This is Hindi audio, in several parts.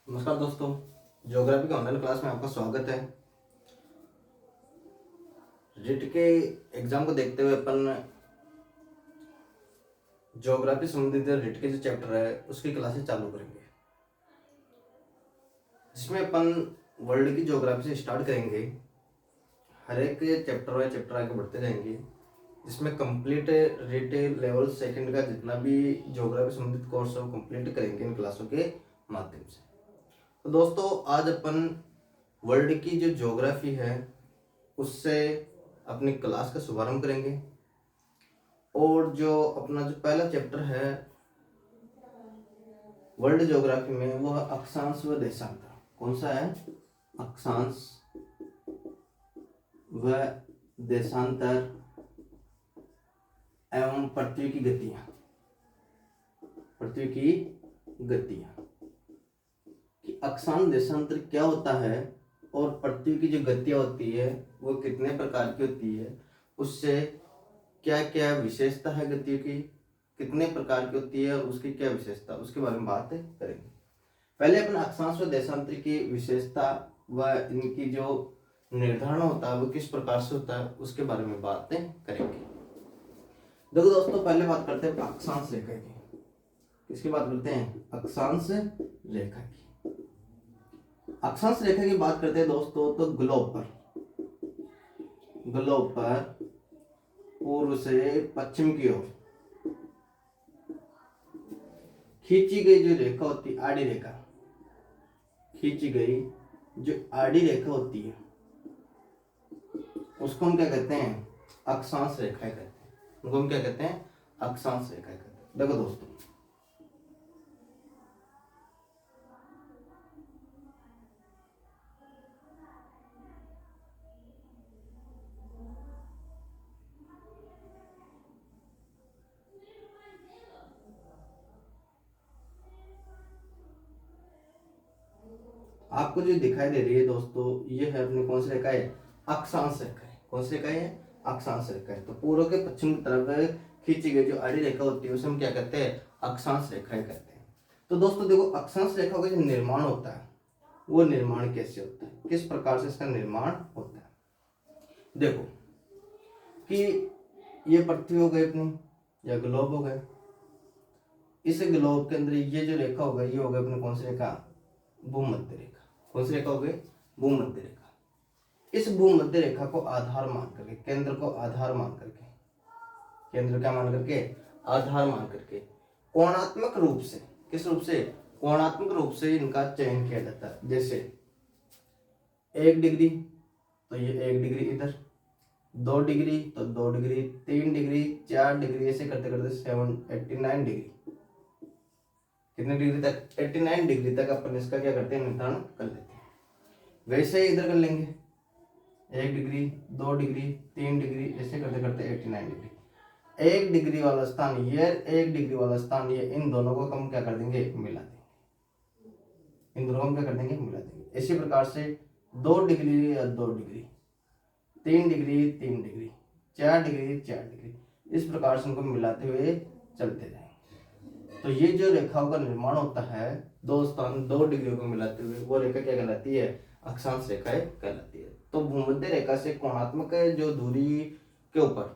नमस्कार दोस्तों, ज्योग्राफी के ऑनलाइन क्लास में आपका स्वागत है। रिट के एग्जाम को देखते हुए अपन ज्योग्राफी संबंधित रिट के जो चैप्टर है उसकी क्लासेस चालू करेंगे, जिसमें अपन वर्ल्ड की ज्योग्राफी से स्टार्ट करेंगे। हर एक चैप्टर आगे बढ़ते जाएंगे, जिसमें कंप्लीट रिट लेवल सेकंड का जितना भी ज्योग्राफी संबंधित कोर्स है वो कंप्लीट करेंगे इन क्लासों के माध्यम से। तो दोस्तों, आज अपन वर्ल्ड की जो ज्योग्राफी है उससे अपनी क्लास का शुभारंभ करेंगे। और जो अपना जो पहला चैप्टर है वर्ल्ड ज्योग्राफी में वो है अक्षांश व देशांतर। कौन सा है? अक्षांश व देशांतर एवं पृथ्वी की गतियां। पृथ्वी की गतियां कि अक्षांश देशांतर क्या होता है और पृथ्वी की जो गतियां होती है वो कितने प्रकार की होती है, उससे क्या क्या विशेषता है गतियों की, कितने प्रकार की होती है और उसकी क्या विशेषता, उसके बारे में बात करेंगे। पहले अपन अक्षांश व देशांतर की विशेषता व इनकी जो निर्धारण होता है वो किस प्रकार से होता है उसके बारे में बातें करेंगे। देखो दोस्तों, पहले बात करते हैं अक्षांश रेखा की। किसकी बात करते हैं? अक्षांश रेखा की। अक्षांश रेखा की बात करते हैं दोस्तों तो ग्लोब पर पूर्व से पश्चिम की ओर खींची गई जो रेखा होती है, आड़ी रेखा, खींची गई जो आड़ी रेखा होती है उसको हम क्या कहते हैं? अक्षांश रेखा कहते हैं। उनको हम क्या कहते हैं? अक्षांश रेखा कहते हैं। देखो दोस्तों, आपको जो दिखाई दे रही है दोस्तों, ये है अपनी कौन सी रेखा है? अक्षांश रेखा है। कौन सी रेखा है? अक्षांश रेखा है। तो पूर्व के पश्चिम की तरफ खींची गई जो आड़ी रेखा होती है उसे हम क्या कहते हैं? अक्षांश रेखाएं कहते हैं। तो दोस्तों देखो, अक्षांश रेखा का जो निर्माण होता है वो निर्माण कैसे होता है, किस प्रकार से इसका निर्माण होता है। देखो कि ये पृथ्वी हो गई अपनी, या ग्लोब हो गए। इस ग्लोब के अंदर ये जो रेखा हो गई ये हो गई अपनी कौन सी रेखा? भूमध्य रेखा। कौन सी रेखा हो गई? भूमध्य रेखा। इस भूमध्य रेखा को आधार मान करके, केंद्र को आधार मान करके, केंद्र क्या मान करके? आधार मान करके कोणात्मक रूप से, किस रूप से? कोणात्मक रूप से इनका चयन किया जाता है। जैसे 1 डिग्री तो ये 1 डिग्री इधर, 2 डिग्री तो 2 डिग्री, 3 डिग्री, 4 डिग्री, ऐसे करते करते 89 डिग्री। कितने डिग्री तक? 89 डिग्री तक अपन इसका क्या करते हैं? निर्धारण कर लेते हैं। वैसे ही इधर कर लेंगे, 1 डिग्री, 2 डिग्री, 3 डिग्री, ऐसे करते करते 89 डिग्री। 1 डिग्री वाला स्थान ये, 1 डिग्री वाला स्थान ये, इन दोनों को हम क्या कर देंगे? मिला देंगे। इन दोनों को हम क्या कर देंगे? मिला देंगे। इसी प्रकार से 2 डिग्री या 2 degree, 3 degree, 3 degree, 4 degree, 4 degree, इस प्रकार से उनको मिलाते हुए चलते जाएंगे। तो ये जो रेखाओं का निर्माण होता है, दो स्थान 2 डिग्रियों को मिलाते हुए, वो रेखा क्या कहलाती है? अक्षांश रेखाएं कहलाती है। तो भूमध्य रेखा से कोणात्मक जो दूरी के ऊपर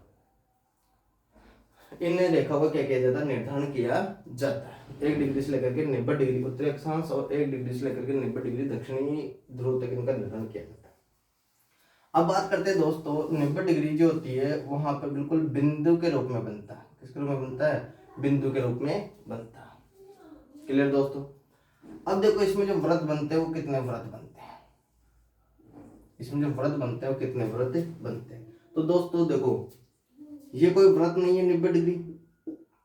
इन रेखाओं का क्या किया जाता है? निर्धारण किया जाता है। 1 डिग्री से लेकर के 90 डिग्री उत्तरी अक्षांश और 1 डिग्री से लेकर के 90 डिग्री दक्षिणी ध्रुव तक इनका निर्धारण किया जाता है। अब बात करते हैं दोस्तों, 90 डिग्री जो होती है वहां पर बिल्कुल बिंदु के रूप में बनता है। किसके रूप में बनता है? बिंदु के रूप में बनता है। क्लियर दोस्तों? अब देखो, इसमें जो व्रत बनते हैं वो कितने व्रत बनते हैं? इसमें जो व्रत बनते हैं वो कितने व्रत बनते हैं? तो दोस्तों देखो, ये कोई व्रत नहीं है 90 डिग्री,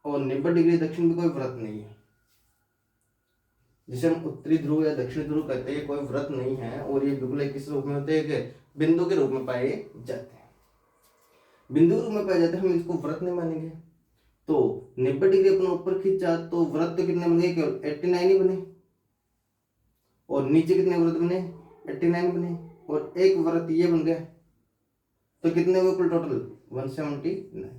और 90 डिग्री दक्षिण भी कोई व्रत नहीं है। जिसे हम उत्तरी ध्रुव या दक्षिण ध्रुव कहते हैं, कोई व्रत नहीं है। और ये बिल्कुल किस रूप में होते हैं? बिंदु के रूप में पाए जाते हैं। बिंदु के रूप में पाए जाते हैं, हम इसको व्रत नहीं मानेंगे। तो 90 डिग्री अपन ऊपर खींचा तो व्रत तो कितने बन गए? केवल 89 ही बने। और नीचे कितने व्रत बने? 89 बने। और एक व्रत ये बन गया, तो कितने हुए कुल टोटल? 179।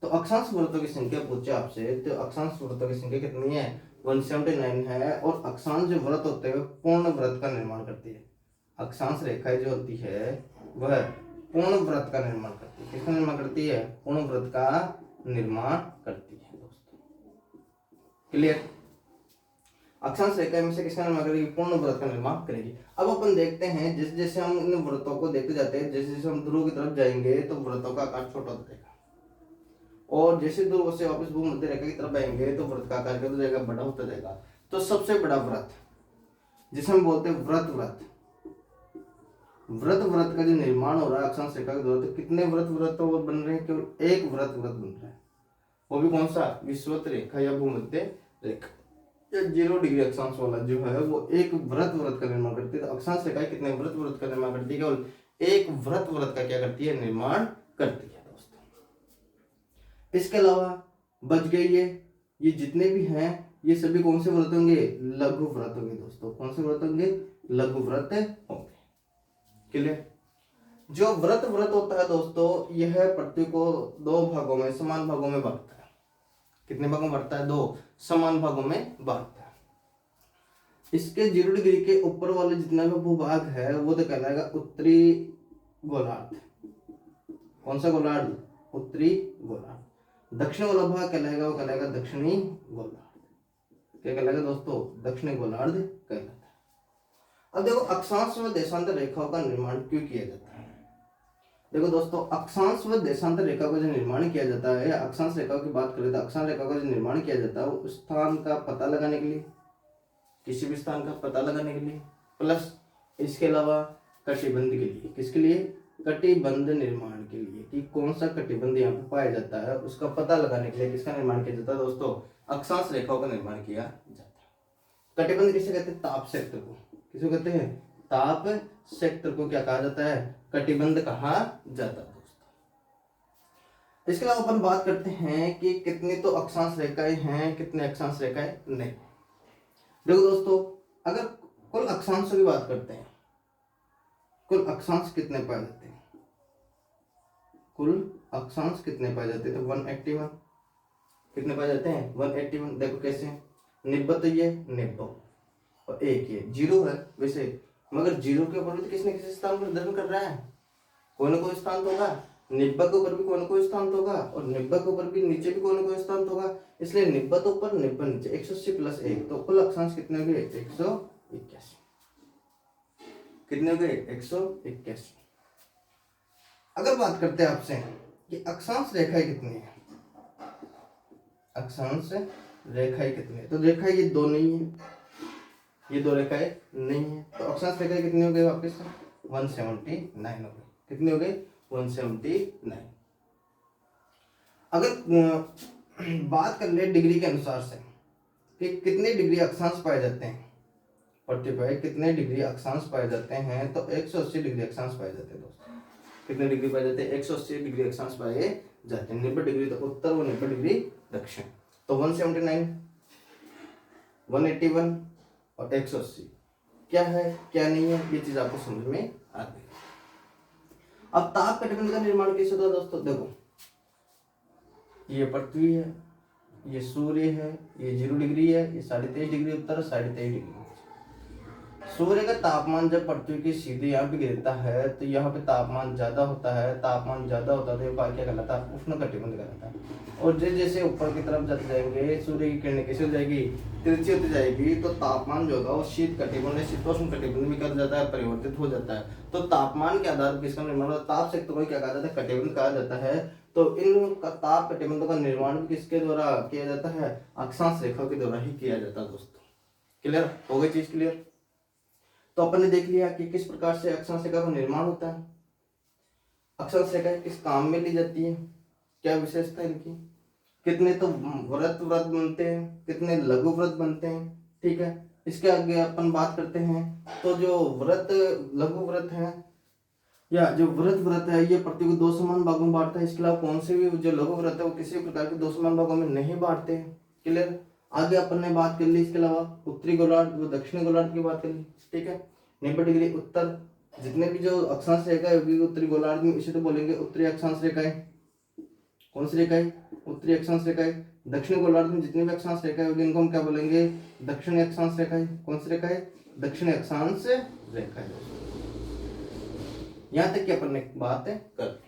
तो अक्षांश वृत्तों की संख्या पूछे आपसे, तो अक्षांश वृत्तों की संख्या कितनी है? 179 है। और अक्षांश जो वृत्त होते हैं पूर्ण वृत्त का निर्माण करती है। अक्षांश रेखाएं जो होती है वह पूर्ण वृत्त का निर्माण करती है। किसका निर्माण करती है? पूर्ण वृत्त का निर्माण करती है दोस्तों। क्लियर? अक्षांश रेखा में से किसका निर्माण करेगी? पूर्ण वृत्त का निर्माण करेगी। अब अपन देखते हैं जैसे जैसे हम इन वृत्तों को देखते जाते हैं, जैसे जैसे हम ध्रुव की तरफ जाएंगे तो वृत्तों का आकार छोटा होता जाएगा, और जैसे ध्रुव से वापस भूमध्य रेखा की तरफ आएंगे तो वृत्त का आकार क्या होता जाएगा? बड़ा होता जाएगा। तो सबसे बड़ा वृत्त जिसे हम बोलते हैं वृत्त वृत्त का जो निर्माण हो रहा है अक्षांश रेखा के द्वारा, तो कितने वृत्त बन रहे हैं? केवल एक वृत्त बन रहा है। वो भी कौन सा? विषुवत रेखा या भूमध्य रेखा या 0 डिग्री अक्षांश वाला जो है वो एक वृत्त का निर्माण करती है। तो अक्षांश रेखा कितने वृत्त का निर्माण करती है? केवल एक वृत्त का क्या करती है? निर्माण करती है दोस्तों। इसके अलावा बच गई ये जितने भी हैं ये सभी कौन से व्रत होंगे? लघु व्रत होंगे दोस्तों। कौन से व्रत होंगे? लघु व्रत होंगे। क्लियर? जो व्रत होता है दोस्तों, यह पृथ्वी को 2 भागों में, समान भागों में बांटता है। कितने भागों में बांटता है? 2 समान भागों में बांटता है। इसके 0 डिग्री के ऊपर वाले जितना भी भूभाग है वो तो कहलाएगा उत्तरी गोलार्ध। कौन सा गोलार्ध? उत्तरी गोलार्ध। दक्षिण वाला भाग कहलाएगा, वो कहलाएगा दक्षिणी गोलार्ध। क्या कहलाएगा दोस्तों? दक्षिणी गोलार्ध कहलाता है। अब देखो अक्षांश व देशांतर रेखाओं का निर्माण क्यों किया जाता है? देखो दोस्तों, अक्षांश व देशांतर रेखा का जो निर्माण किया जाता है, अक्षांश रेखाओं की बात करें तो अक्षांश रेखा का जो निर्माण किया जाता है वो स्थान का पता लगाने के लिए, किसी भी स्थान का पता लगाने के लिए, प्लस इसके अलावा कटिबंध के लिए। किसके लिए? कटिबंध निर्माण के लिए, कि कौन सा कटिबंध यहाँ पे पाया जाता है उसका पता लगाने के लिए किसका निर्माण किया जाता है दोस्तों? अक्षांश रेखाओं का निर्माण किया जाता है। कटिबंध किसे कहते हैं? ताप क्षेत्र को। किसे कहते हैं? ताप क्षेत्र को क्या कहा जाता है? कटिबंध कहा जाता है दोस्तों। इसके अलावा अपन बात करते हैं कि कितनी तो अक्षांश रेखाएं हैं, कितने अक्षांश रेखाएं नहीं। देखो दोस्तों, अगर कुल अक्षांशों की बात करते हैं, कुल अक्षांश कितने पाए जाते हैं? कुल अक्षांश कितने पाए जाते हैं? तो 181। कितने पाए जाते हैं? 181। देखो कैसे, 90 तो ये 90 और एक ये 0 है वैसे, मगर 0 के ऊपर भी किसने किसी स्थान पर दर्शन कर रहा है? कोई ना कोई स्थान तो होगा। 90 के ऊपर भी कोई ना कोई स्थान तो होगा, और 90 के ऊपर भी नीचे भी कोई ना कोई स्थान तो होगा। इसलिए 90 तो ऊपर 90 नीचे, 180 प्लस 1, तो कुल अक्षांश कितने हो गए? 181। कितने हो गए? 181। अगर बात करते हैं आपसे कि अक्षांश रेखाएं कितनी है, अक्षांश रेखाएं कितनी है, तो रेखाएं ये 2 नहीं है, ये 2 रेखाएं नहीं है, तो अक्षांश रेखाएं कितनी हो गई? वापस 179 हो गई। कितनी हो गई? 179। अगर बात कर ले डिग्री के अनुसार से कि कितने डिग्री अक्षांश पाए जाते हैं पृथ्वी पर, कितने डिग्री अक्षांश पाए जाते हैं, तो 180 डिग्री अक्षांश पाए जाते हैं दोस्तों। कितने डिग्री पाए जाते हैं? 180 डिग्री अक्षांश पाए जाते हैं। 90 डिग्री तो उत्तर और 90 डिग्री दक्षिण। तो 179, 181 और 180 क्या है क्या नहीं है, ये चीज आपको समझ में आ गई। अब ताप कटिबंध का निर्माण कैसे होता है दोस्तों? देखो, ये पृथ्वी है, ये सूर्य है, ये 0 डिग्री है, ये 23.5 डिग्री उत्तर, 23.5 डिग्री। सूर्य का तापमान जब पृथ्वी के सीधे यहाँ पे गिरता है तो यहाँ पे तापमान ज्यादा होता है। तापमान ज्यादा होता है तो ये क्या कहलाता है? उष्ण कटिबंध कहलाता है। और जैसे जैसे ऊपर की तरफ जाते जाएंगे सूर्य की किरणें कैसे हो जाएगी? तिरछी होती जाएगी, तो तापमान जो होगा वो शीत कटिबंध, शीतोष्ण कटिबंध में कर जाता है, परिवर्तित हो जाता है। तो तापमान के आधार पर किसका निर्माण होता है? ताप क्षेत्र को क्या कहा जाता है? कटिबंध कहा जाता है। तो इन ताप कटिबंधों का निर्माण भी किसके द्वारा किया जाता है? अक्षांश रेखाओं के द्वारा ही किया जाता है दोस्तों। क्लियर हो गई चीज? क्लियर? तो अपन ने देख लिया कि किस प्रकार से अक्षांश रेखा का निर्माण होता है, अक्षांश रेखा किस काम में ली जाती है, क्या विशेषता है इनकी, कितने तो व्रत बनते हैं, कितने लघु व्रत बनते हैं। ठीक है, इसके आगे अपन बात करते हैं। तो जो व्रत लघु व्रत है या जो व्रत है ये पृथ्वी को 2 समान भागों में बांटता है। इसके अलावा कौन से भी जो लघु व्रत है वो किसी प्रकार के 2 समान भागों में नहीं बांटते हैं। क्लियर? आगे अपन ने बात कर ली इसके अलावा उत्तरी गोलार्ध व दक्षिणी गोलार्ध की बात कर ली। ठीक है, 90 डिग्री उत्तर, जितने भी जो अक्षांश रेखा होगी उत्तरी गोलार्ध में इसे तो बोलेंगे उत्तरी अक्षांश रेखाएं। कौन सी रेखा है? उत्तरी अक्षांश रेखा है। दक्षिणी गोलार्ध में जितनी भी अक्षांश रेखा है इनको हम क्या बोलेंगे? दक्षिणी अक्षांश रेखा है। कौन सी रेखा है? दक्षिणी अक्षांश रेखा है। यहां तक की अपन ने बात कर ली।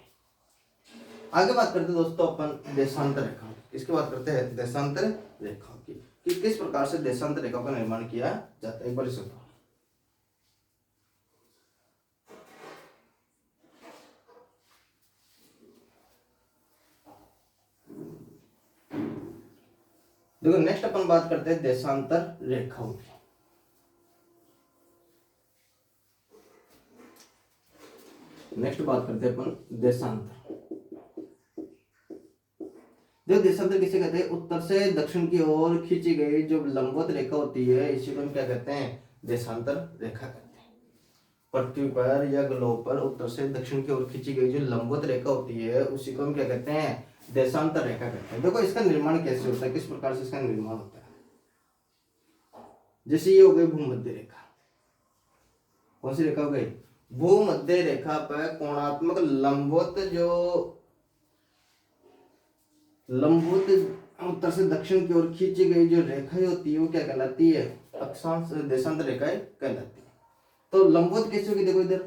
आगे बात करते हैं दोस्तों अपन देशांतर रेखा। किसकी बात करते हैं? देशांतर रेखा की, कि किस प्रकार से देशांतर रेखा का निर्माण किया जाता है। एक बार सुनो। देखो नेक्स्ट अपन बात करते हैं देशांतर रेखाओं की। नेक्स्ट बात करते हैं अपन देशांतर। देखो देशांतर किसे कहते हैं? उत्तर से दक्षिण की ओर खींची गई जो लंबवत रेखा होती है इसी को हम क्या कहते हैं? देशांतर रेखा कहते हैं। पृथ्वी पर या ग्लोब पर उत्तर से दक्षिण की ओर खींची गई जो लंबवत रेखा होती है उसी को हम क्या कहते हैं? देशांतर रेखा कहते हैं। देखो इसका निर्माण कैसे होता है, किस प्रकार से इसका निर्माण होता है। जैसे ये हो गई भूमध्य रेखा। कौन सी रेखा हो गई? भूमध्य रेखा पर कोणात्मक लंबवत जो उत्तर से दक्षिण की ओर खींची गई जो रेखाएं होती है वो क्या कहलाती है? अक्षांश देशांतर रेखाएं कहलाती है। तो लंबवत कैसे होगी? देखो इधर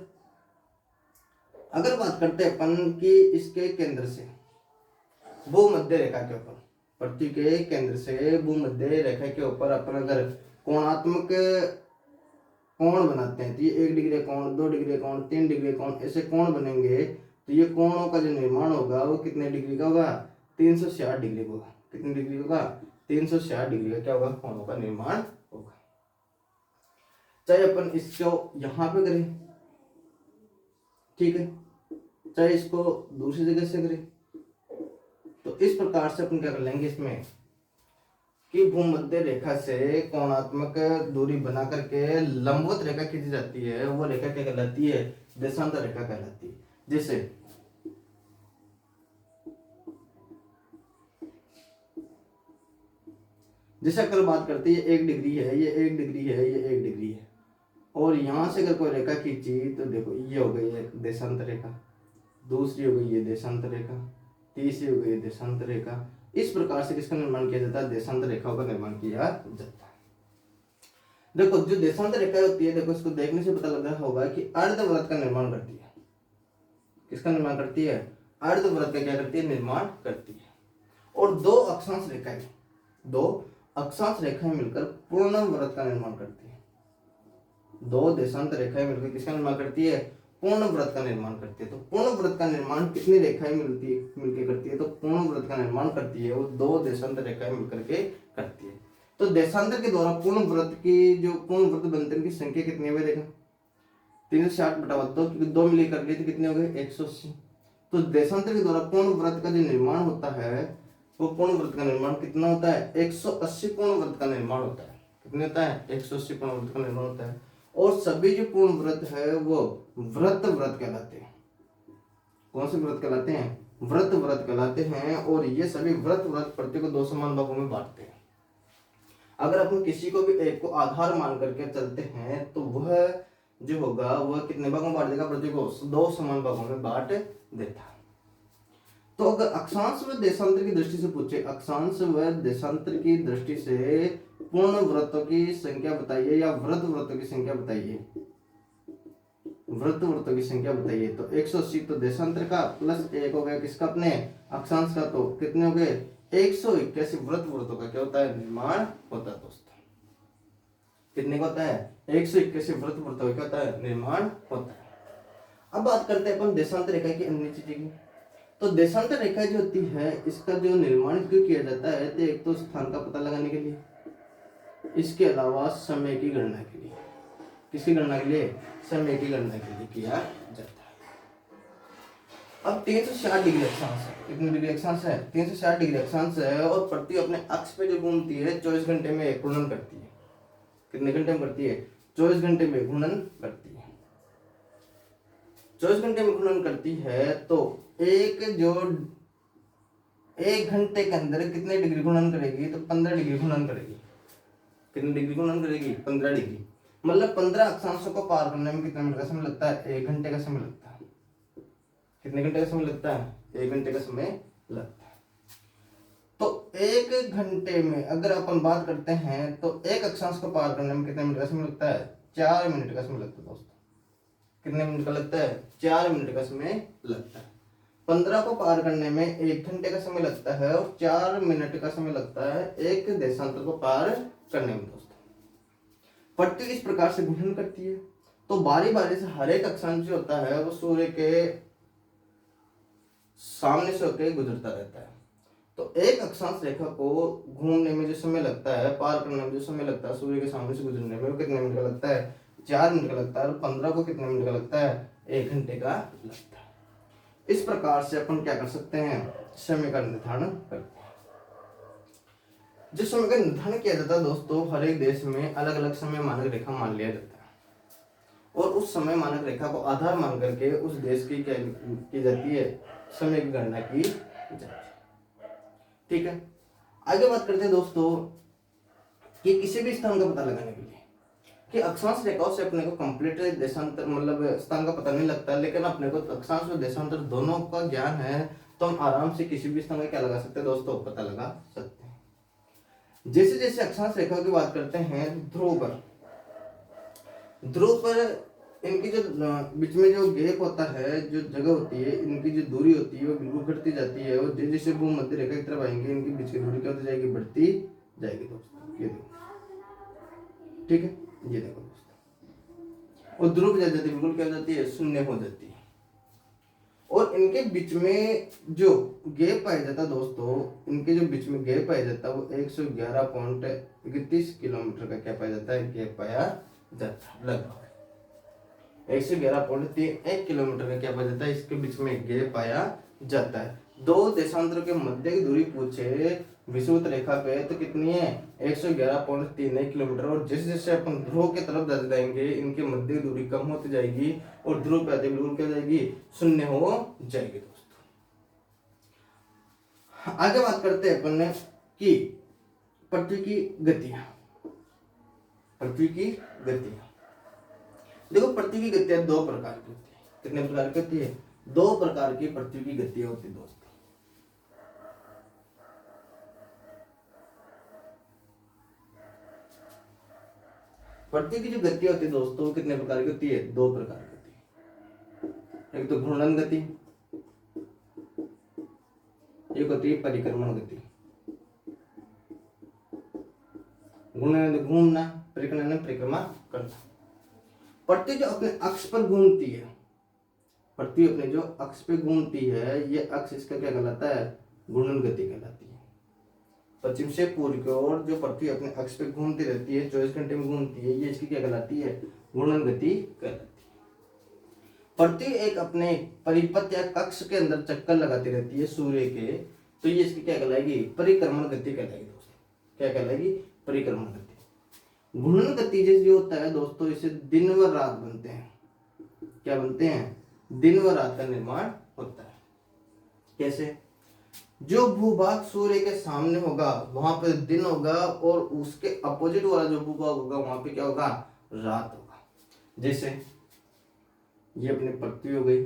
अगर बात करते हैं अपन कि इसके केंद्र से भूमध्य रेखा के ऊपर, पृथ्वी के केंद्र से भूमध्य रेखा के ऊपर अपन अगर कोणात्मक कोण बनाते हैं तो ये 1 डिग्री कोण, 2 डिग्री कोण, 3 डिग्री कोण, ऐसे कोण बनेंगे तो ये कोणों का जो निर्माण होगा वो कितने डिग्री का होगा? 360 डिग्री होगा। कितने डिग्री होगा? 360 डिग्री का क्या होगा? कोणों का निर्माण होगा। चाहे अपन इसको यहां पे करें, ठीक है, चाहे इसको दूसरी जगह से करें, तो इस प्रकार से अपन क्या कर लेंगे इसमें कि भूमध्य रेखा से कोणात्मक दूरी बना करके लंबवत रेखा खींची जाती है, वो रेखा क्या कहलाती है? देशांतर रेखा कहलाती है। जैसे अगर बात करते हैं 1 डिग्री है, ये 1 डिग्री है, ये 1 डिग्री है, और यहां से अगर कोई रेखा खींची तो देखो ये हो गई एक देशांतर रेखा, दूसरी हो गई ये देशांतर रेखा, तीसरी हो गई देशांतर रेखा। इस प्रकार से किसका निर्माण किया जाता है? देशांतर रेखाओं का निर्माण किया जाता है। देखो जो देशांतर रेखा होती है, देखो इसको देखने से पता लग रहा होगा कि अर्धवृत्त का निर्माण करती है। किसका निर्माण करती है? अर्धवृत्त का क्या करती है? निर्माण करती है। और दो अक्षांश रेखाएं मिलकर पूर्ण वृत्त का निर्माण करती है। दो देशांतर रेखाएं मिलकर किसका निर्माण करती है? पूर्ण वृत्त का निर्माण करती है। तो पूर्ण वृत्त का निर्माण कितनी रेखाएं मिलकर करती है? तो पूर्ण वृत्त का निर्माण करती है वो 2 देशांतर रेखाएं मिलकर के करती है। तो देशांतर के द्वारा पूर्ण वृत्त की जो पूर्ण वृत्त बनते हैं की संख्या कितनी है? देखो 360/2, क्योंकि 2 मिली कर लिए तो कितने हो गए? 180। तो देशांतर के द्वारा पूर्ण वृत्त का जो निर्माण होता है वो पूर्ण वृत्त का निर्माण कितना होता है? 180 पूर्ण वृत्त का निर्माण होता है। कितने होता है? 180 पूर्ण वृत्त का निर्माण होता है। और सभी जो पूर्ण वृत्त है वो वृत्त कहलाते हैं। कौन से वृत्त कहलाते हैं? वृत्त कहलाते हैं। और ये सभी वृत्त पृथ्वी को 2 समान भागों में बांटते हैं। अगर अपन किसी को भी एक को आधार मान करके चलते हैं तो वह जो होगा वह कितने भागों में बांट देगा? पृथ्वी को 2 समान भागों में बांट देता है। तो अगर अक्षांश व देशांतर की दृष्टि से पूछे, अक्षांश व देशांतर की दृष्टि से पूर्ण वृत्तों की संख्या बताइए या वृत्तों की संख्या बताइए। वृत्तों की संख्या बताइए। तो 180 तो देशांतर का प्लस 1 हो गया किसका? अपने अक्षांश का। तो कितने हो गए? 181 वृत्तों का क्या होता है? निर्माण होता है दोस्तों। कितने का होता है? 181 वृत्तों का क्या होता है? निर्माण होता है। अब बात करते हैं अपन देशांतर रेखा की अन्य चीजें की। तो देशांतर रेखा जो होती है इसका जो निर्माण क्यों किया जाता है? तो एक तो स्थान का पता लगाने के लिए, इसके अलावा समय की गणना के लिए। किसकी गणना के लिए? समय की गणना के लिए किया जाता है। अब 360 डिग्री अक्षांश है। कितनी डिग्री अक्षांश है? 360 डिग्री अक्षांश है। और पृथ्वी अपने अक्ष पे जो घूमती है 24 घंटे में घूर्णन करती है। कितने घंटे में करती है? 24 घंटे में घूर्णन करती है। 24 घंटे में घूर्णन करती है तो एक घंटे के अंदर कितने डिग्री घूर्णन करेगी? तो 15 डिग्री घूर्णन करेगी। कितने डिग्री घूर्णन करेगी? 15 डिग्री। मतलब 15 अक्षांशों को पार करने में कितना मिनट का समय लगता है? 1 घंटे का समय लगता है। कितने घंटे का समय लगता है? 1 घंटे का समय लगता है। एक घंटे में अगर अपन बात करते हैं तो एक अक्षांश को पार करने में कितने मिनट का समय लगता है? 4 मिनट का समय लगता है दोस्तों। कितने मिनट का लगता है? 4 मिनट का समय लगता है। 15 को पार करने में 1 घंटे का समय लगता है और 4 मिनट का समय लगता है एक देशांतर को पार करने में दोस्तों। पृथ्वी इस प्रकार से घूर्णन करती है तो बारी बारी से हर एक अक्षांश जो होता है वो सूर्य के सामने से होकर गुजरता रहता है। तो एक अक्षांश रेखा को घूमने में जो समय लगता है, पार करने में जो समय लगता है सूर्य के सामने से गुजरने में, वो कितने मिनट का लगता है? 4 मिनट का लगता है। और 15 को कितने मिनट का लगता है? 1 घंटे का लगता है। इस प्रकार से अपन क्या कर सकते हैं? समय का निर्धारण करते हैं। जिस समय का निर्धारण किया जाता है दोस्तों, हर एक देश में अलग अलग समय मानक रेखा मान लिया जाता है और उस समय मानक रेखा को आधार मान करके उस देश की क्या की जाती है? समय की गणना की जाती है। ठीक है, आगे बात करते हैं दोस्तों कि किसी भी स्थान का पता लगाने के लिए कि अक्षांश रेखाओं से अपने को कंप्लीट देशांतर मतलब स्थान का पता नहीं लगता, लेकिन अपने को अक्षांश और देशांतर दोनों का ज्ञान है तो हम आराम से किसी भी स्थान का क्या लगा सकते हैं दोस्तों? पता लगा सकते हैं। जैसे जैसे अक्षांश रेखाओं की बात करते हैं, ध्रुव पर इनकी जो बीच में जो गैप होता है, जो जगह होती है, इनकी जो दूरी होती है वो बिल्कुल घटती जाती है और जैसे जैसे भूमध्य रेखा की तरफ आएंगे इनके बीच की दूरी क्या होती जाएगी? बढ़ती जाएगी दोस्तों। ये देखो, ठीक है, ये देखो दोस्तों, और ध्रुव जाती है बिल्कुल क्या हो जाती है? शून्य हो जाती है। और इनके बीच में जो गैप पाया जाता है दोस्तों, इनके जो बीच में गैप पाया जाता है वो 111.31 किलोमीटर का क्या पाया जाता है? गैप पाया जाता है। लगभग 111.31 किलोमीटर का क्या पाया जाता है? इसके बीच में गैप पाया जाता है। दो देशांतरों के मध्य की दूरी पूछे विषुवत रेखा पे तो कितनी है? 111.31 किलोमीटर। और जैसे जैसे अपन ध्रुव की तरफ जाते जाएंगे इनके मध्य की दूरी कम होती जाएगी और ध्रुव पे आते बिल्कुल क्या हो जाएगी? शून्य हो जाएगी दोस्तों। आगे बात करते हैं अपन कि पृथ्वी की गतियां। पृथ्वी की गतियां देखो, पृथ्वी की गतियां दो प्रकार की होती है। कितने प्रकार की होती है? 2 प्रकार की पृथ्वी की गतियां होती है दोस्तों। पृथ्वी की जो गति होती है दोस्तों कितने प्रकार की होती है? 2 प्रकार की होती है। एक तो घूर्णन गति, एक होती है परिक्रमण गति। घूर्णन घूमना, परिक्रमण परिक्रमा करना। पृथ्वी जो अपने अक्ष पर घूमती है, पृथ्वी अपने जो अक्ष पे घूमती है, ये अक्ष इसका क्या कहलाता है? घूर्णन गति कहलाती है। पश्चिम से पूर्व की ओर जो पृथ्वी अपने अक्ष पे घूमती रहती है, 24 घंटे में घूमती है, ये इसकी क्या कहलाती है? घूर्णन गति कहलाती है। पृथ्वी एक अपने परिपथ या कक्ष के अंदर चक्कर लगाती रहती है सूर्य के, तो ये इसकी क्या कहलाएगी? परिक्रमण गति कहलाएगी दोस्तों। क्या कहलाएगी? परिक्रमण गति। घूर्णन गति जैसे होता है दोस्तों, इसे दिन व रात बनते हैं। क्या बनते हैं? दिन व रात का निर्माण होता है। कैसे? जो भूभाग सूर्य के सामने होगा वहां पर दिन होगा और उसके अपोजिट वाला जो भूभाग होगा वहां पे क्या होगा? रात होगा। जैसे ये अपनी पृथ्वी हो गई,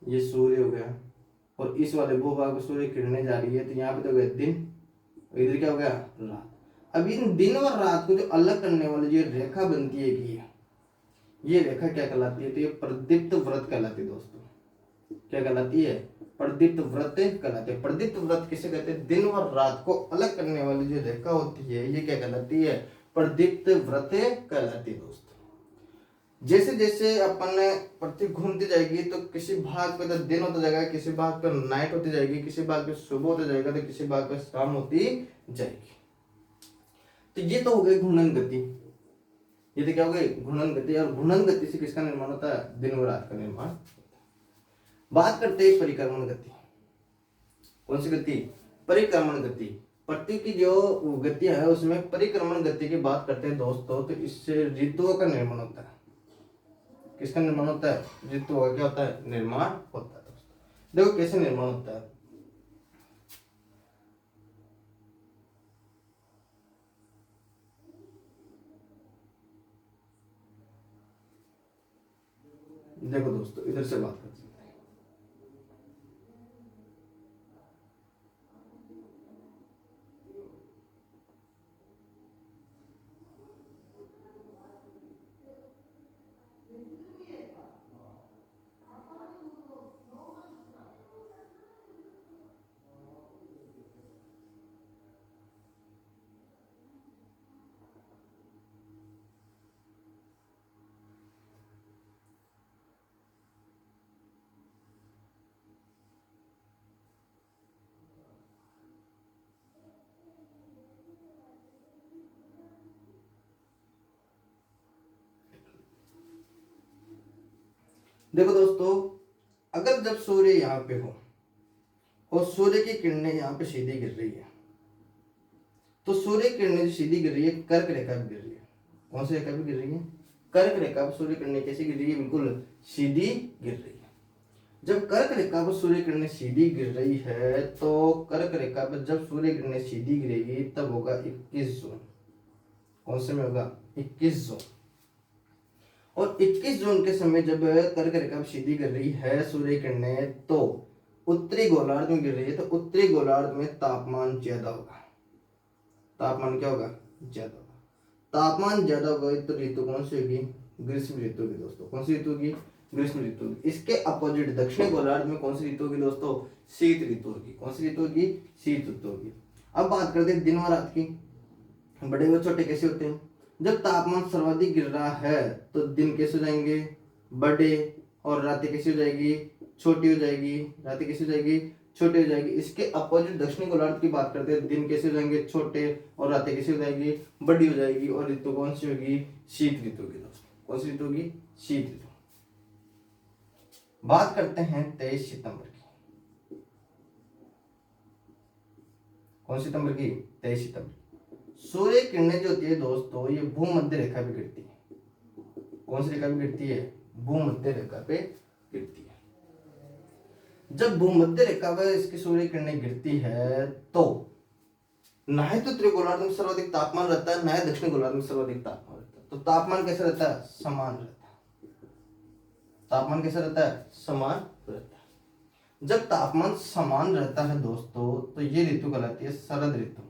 ये सूर्य हो गया और इस वाले भूभाग में सूर्य किरणें जा रही है, तो यहाँ पे तो हो गया दिन, इधर क्या हो गया? रात। अब इन दिन और रात को जो अलग करने वाली जो रेखा बनती है कि ये रेखा क्या कहलाती है? तो ये प्रदीप्त व्रत कहलाती है दोस्तों। क्या कहलाती है? प्रदीप्त व्रत कहलाती है। प्रदीप्त व्रत किसे कहते हैं? दिन और रात को अलग करने वाली जो रेखा होती है ये क्या कहलाती है? प्रदीप्त व्रत कहलाती है दोस्तों। जैसे जैसे अपन पृथ्वी घूमती जाएगी तो किसी भाग पे तो दिन होता जाएगा, किसी भाग पे नाइट होती जाएगी, किसी भाग पे सुबह होता जाएगा, तो किसी भाग पे शाम होती जाएगी। तो ये तो हो गई घूर्णन गति। ये तो क्या हो गई? घूर्णन गति। और घूर्णन गति से किसका निर्माण होता है? दिन और रात का निर्माण। बात करते हैं परिक्रमण गति। कौन सी गति? परिक्रमण गति। पृथ्वी की जो गति है उसमें परिक्रमण गति की बात करते हैं दोस्तों, तो इससे ऋतुओं का निर्माण होता है। किसका निर्माण होता है? ऋतुओं का क्या होता है? निर्माण होता है दोस्तों। देखो कैसे निर्माण होता है। देखो दोस्तों इधर से बात करते हैं। देखो दोस्तों, अगर जब सूर्य यहाँ पे हो और सूर्य की किरणें यहाँ पे सीधी गिर रही है, तो सूर्य की किरणें जो सीधी गिर रही है कर्क रेखा पे गिर रही है। कौन सी रेखा पे गिर रही है? कर्क रेखा पर सूर्य किरणें कैसी गिर रही है? बिल्कुल सीधी गिर रही है। जब कर्क रेखा पर सूर्य किरणें सीधी गिर रही है, तो कर्क रेखा पर जब सूर्य किरणें सीधी गिरेगी तब होगा 21 जून। कौन से में होगा? 21 जून। और 21 जून के समय जब कर्क रेखा पर सीधी गिर रही है सूर्य किरणें, तो उत्तरी गोलार्ध में गिर रही है, तो उत्तरी गोलार्ध में तापमान ज्यादा होगा। तापमान क्या होगा? ज्यादा होगा। तापमान ज्यादा होगा तो ऋतु कौन सी होगी? ग्रीष्म ऋतु होगी दोस्तों। कौन सी ऋतु होगी? ग्रीष्म ऋतु होगी। इसके अपोजिट दक्षिण गोलार्ध में कौन सी ऋतु होगी दोस्तों? शीत ऋतु होगी। कौन सी ऋतु होगी? शीत ऋतु होगी। अब बात करते हैं दिन और रात की। बड़े व छोटे कैसे होते हैं? जब तापमान सर्वाधिक गिर रहा है तो दिन कैसे हो जाएंगे? बड़े। और रातें कैसी हो जाएगी? छोटी हो जाएगी। रातें कैसी हो जाएगी? छोटी हो जाएगी। इसके अपोजिट दक्षिणी गोलार्ध की बात करते हैं, दिन कैसे हो जाएंगे? छोटे। और रातें कैसी हो जाएगी? बड़ी हो जाएगी। और ऋतु कौन सी होगी? शीत ऋतु होगी दोस्तों। कौन सी ऋतु होगी? शीत ऋतु। बात करते हैं 23 सितंबर की। कौन सितंबर की? 23 सितंबर। सूर्य किरणें जो होती है दोस्तों, ये भूमध्य रेखा पे गिरती है। कौन सी रेखा पे गिरती है? भूमध्य रेखा पे गिरती है। जब भूमध्य रेखा पर इसकी सूर्य किरणें गिरती है तो ना ही तो उत्तरी गोलार्ध में सर्वाधिक तापमान रहता है, ना ही दक्षिण गोलार्ध में सर्वाधिक तापमान रहता है। तो तापमान कैसा रहता है? समान रहता है। तापमान कैसा रहता है? समान रहता है। जब तापमान समान रहता है दोस्तों, तो ये ऋतु कहलाती है शरद ऋतु।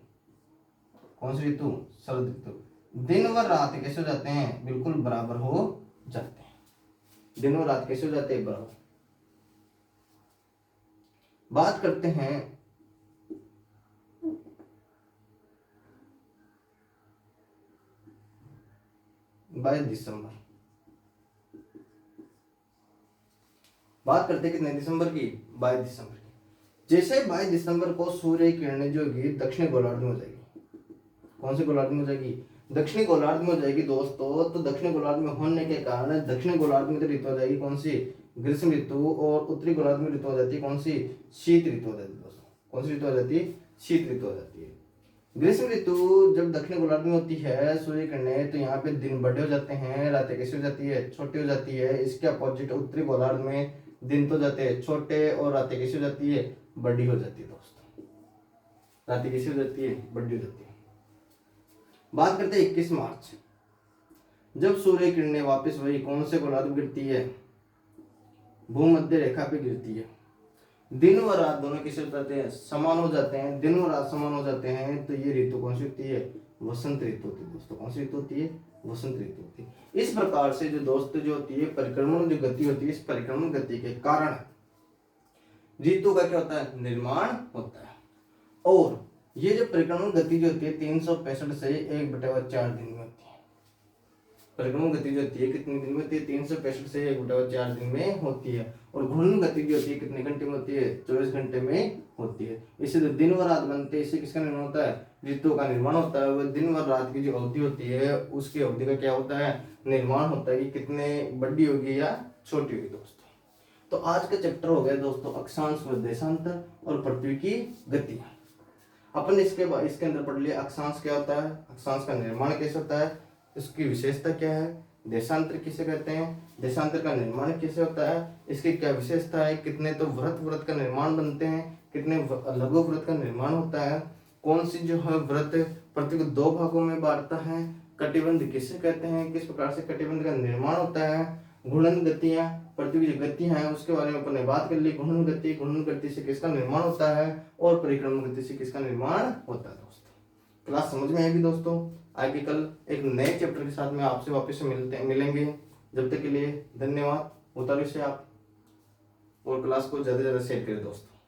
कौन सी ऋतु? शरद ऋतु। दिन व रात कैसे हो जाते हैं? बिल्कुल बराबर हो जाते हैं। दिन व रात कैसे हो जाते हैं? बराबर। बात करते हैं 22 दिसंबर। बात करते हैं कितने दिसंबर की? 22 दिसंबर की। जैसे 22 दिसंबर को सूर्य की किरणें जो होगी दक्षिणी गोलार्ध में हो जाएगी। कौन से गोलार्ध में हो जाएगी? दक्षिणी गोलार्ध में हो जाएगी दोस्तों। तो दक्षिणी गोलार्ध में होने के कारण दक्षिणी गोलार्ध में तो ऋतु हो जाएगी कौन सी? ग्रीष्म ऋतु। और उत्तरी गोलार्ध में ऋतु हो जाती है कौन सी? शीत ऋतु हो जाती है दोस्तों। कौन सी ऋतु हो जाती है? शीत ऋतु हो जाती है। ग्रीष्म ऋतु जब दक्षिण गोलार्ध में होती है सूर्य किरणें, तो यहाँ पे दिन बड़े हो जाते हैं, रातें कैसी हो जाती है? छोटी हो जाती है। इसके अपोजिट उत्तरी गोलार्ध में दिन तो जाते हैं छोटे और रातें कैसी हो जाती है? बड़ी हो जाती है दोस्तों। रातें कैसी हो जाती है? बड़ी हो जाती है। बात करते हैं 21 मार्च, जब सूर्य किरणें वापस वही कौन से गोलार्ध में गिरती है? भूमध्य रेखा पे गिरती है। दिन व रात दोनों कैसे हो जाते हैं? समान हो जाते हैं। दिन व रात समान हो जाते हैं। तो ये ऋतु कौन सी होती है? वसंत ऋतु होती है दोस्तों। कौन सी ऋतु होती है? वसंत ऋतु होती है। इस प्रकार से जो दोस्त जो होती है परिक्रमण जो गति होती है, इस परिक्रमण गति के कारण ऋतु का क्या होता है? निर्माण होता है। और ये जो परिक्रमण गति जो होती है 365 से 1/4 दिन में होती है। परिक्रमण गति जो होती है कितने दिन में होती है? 365 से 1/4 दिन में होती है। और घूर्णन गति जो होती है कितने घंटे में होती है? 24 घंटे में होती है। इससे जो दिन व रात बनते हैं, इससे किसका निर्माण होता है? ऋतु का निर्माण होता है। वह दिन व रात की जो अवधि होती है उसकी अवधि का क्या होता है? निर्माण होता है कि कितने बड़ी होगी या छोटी होगी दोस्तों। तो आज का चैप्टर हो गया दोस्तों अक्षांश व देशांतर और पृथ्वी की गति। अपन इसके अंदर पढ़ लिया अक्षांश क्या होता है, अक्षांश का निर्माण कैसे होता है, इसकी विशेषता क्या है, देशांतर किसे कहते हैं, देशांतर का निर्माण कैसे होता है, इसकी क्या विशेषता है, कितने तो व्रत का निर्माण बनते हैं, कितने लघु व्रत का निर्माण होता है, कौन सी जो है व्रत पृथ्वी को 2 भागों में बांटता है, कटिबंध किसे कहते हैं, किस प्रकार से कटिबंध का निर्माण होता है, घूर्णन गतियां पृथ्वी की जो गतियां हैं उसके बारे में अपन ने बात कर ली। घूर्णन गति से किसका निर्माण होता है और परिक्रमण गति से किसका निर्माण होता है दोस्तों। क्लास समझ में आएगी दोस्तों। आगे कल एक नए चैप्टर के साथ में आपसे वापस से मिलेंगे। जब तक के लिए धन्यवाद। उतारू से आप और क्लास को ज्यादा से ज्यादा शेयर करें दोस्तों।